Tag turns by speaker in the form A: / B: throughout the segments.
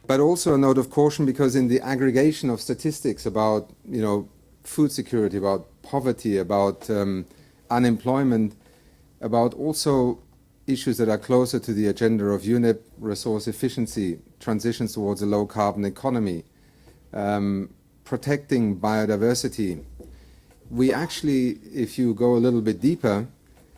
A: But also a note of caution, because in the aggregation of statistics about, food security, about poverty, about unemployment, about also issues that are closer to the agenda of UNEP, resource efficiency, transitions towards a low-carbon economy, protecting biodiversity, we actually, if you go a little bit deeper,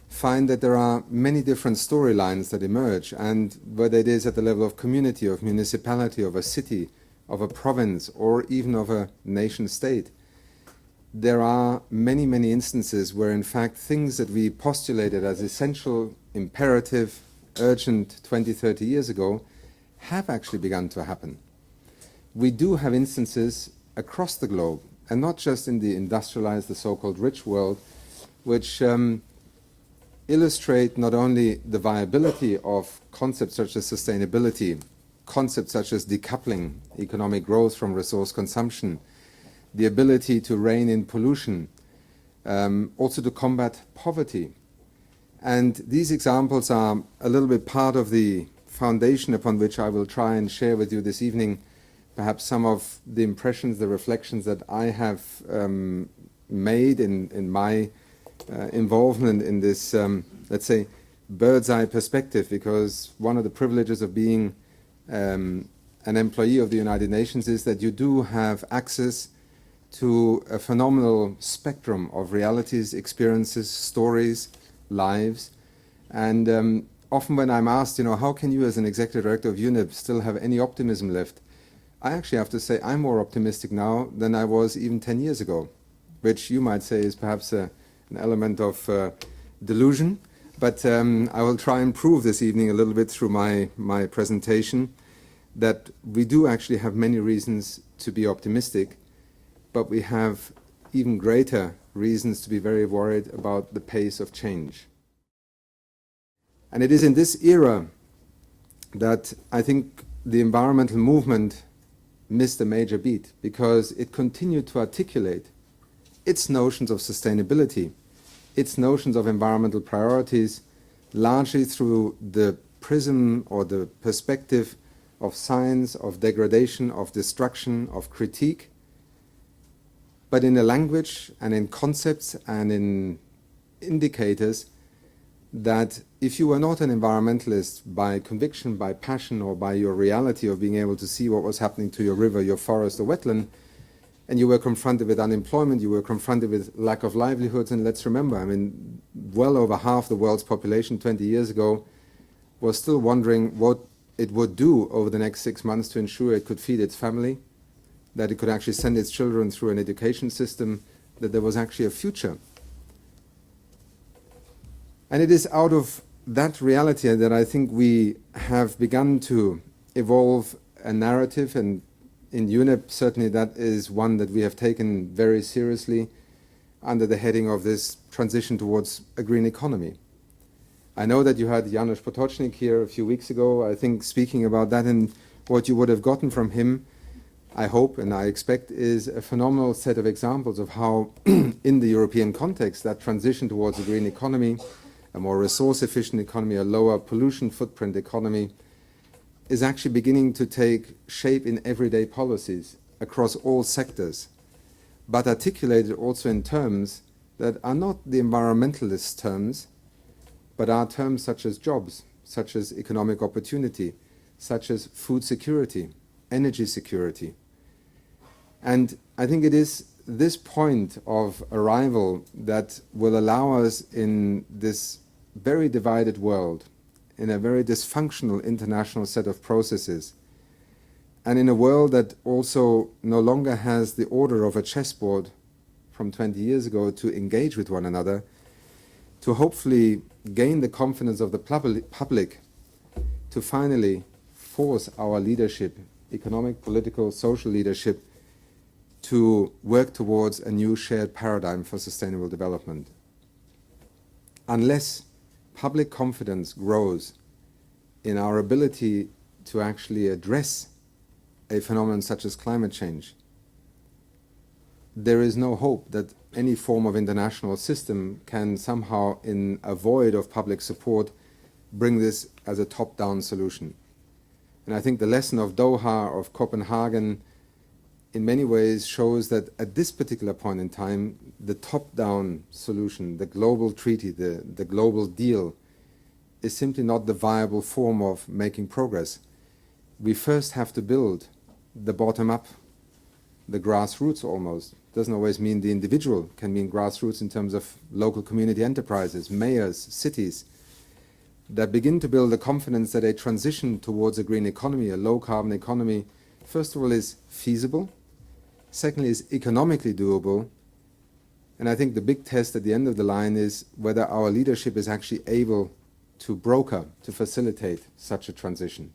A: find that there are many different storylines that emerge, and whether it is at the level of community, of municipality, of a city, of a province, or even of a nation state, there are many, many instances where in fact things that we postulated as essential, imperative, urgent 20, 30 years ago have actually begun to happen. We do have instances across the globe, and not just in the industrialized, the so-called rich world, which illustrate not only the viability of concepts such as sustainability, concepts such as decoupling economic growth from resource consumption, the ability to rein in pollution, also to combat poverty. And these examples are a little bit part of the foundation upon which I will try and share with you this evening perhaps some of the impressions, the reflections that I have made in my involvement in this, let's say, bird's eye perspective, because one of the privileges of being an employee of the United Nations is that you do have access to a phenomenal spectrum of realities, experiences, stories, lives. And often when I'm asked, how can you as an Executive Director of UNEP still have any optimism left? I actually have to say I'm more optimistic now than I was even 10 years ago, which you might say is perhaps an element of delusion. But I will try and prove this evening a little bit through my presentation that we do actually have many reasons to be optimistic, but we have even greater reasons to be very worried about the pace of change. And it is in this era that I think the environmental movement missed a major beat, because it continued to articulate its notions of sustainability, its notions of environmental priorities, largely through the prism or the perspective of science, of degradation, of destruction, of critique, but in a language and in concepts and in indicators that if you were not an environmentalist by conviction, by passion, or by your reality of being able to see what was happening to your river, your forest, or wetland, and you were confronted with unemployment, you were confronted with lack of livelihoods, and let's remember, well over half the world's population 20 years ago was still wondering what it would do over the next 6 months to ensure it could feed its family, that it could actually send its children through an education system, that there was actually a future. And it is out of that reality that I think we have begun to evolve a narrative, and in UNEP certainly that is one that we have taken very seriously under the heading of this transition towards a green economy. I know that you had Janusz Potocznik here a few weeks ago, I think, speaking about that, and what you would have gotten from him, I hope and I expect, is a phenomenal set of examples of how in the European context that transition towards a green economy, a more resource-efficient economy, a lower pollution footprint economy, is actually beginning to take shape in everyday policies across all sectors, but articulated also in terms that are not the environmentalist terms, but are terms such as jobs, such as economic opportunity, such as food security, energy security. And I think it is this point of arrival that will allow us in this very divided world, in a very dysfunctional international set of processes, and in a world that also no longer has the order of a chessboard from 20 years ago to engage with one another, to hopefully gain the confidence of the public to finally force our leadership, economic, political, social leadership, to work towards a new shared paradigm for sustainable development. Unless public confidence grows in our ability to actually address a phenomenon such as climate change, there is no hope that any form of international system can somehow, in a void of public support, bring this as a top-down solution. And I think the lesson of Doha, of Copenhagen, in many ways shows that at this particular point in time, the top-down solution, the global treaty, the global deal, is simply not the viable form of making progress. We first have to build the bottom-up, the grassroots almost. Doesn't always mean the individual, can mean grassroots in terms of local community enterprises, mayors, cities, that begin to build the confidence that a transition towards a green economy, a low-carbon economy, first of all is feasible, secondly is economically doable, and I think the big test at the end of the line is whether our leadership is actually able to broker, to facilitate such a transition.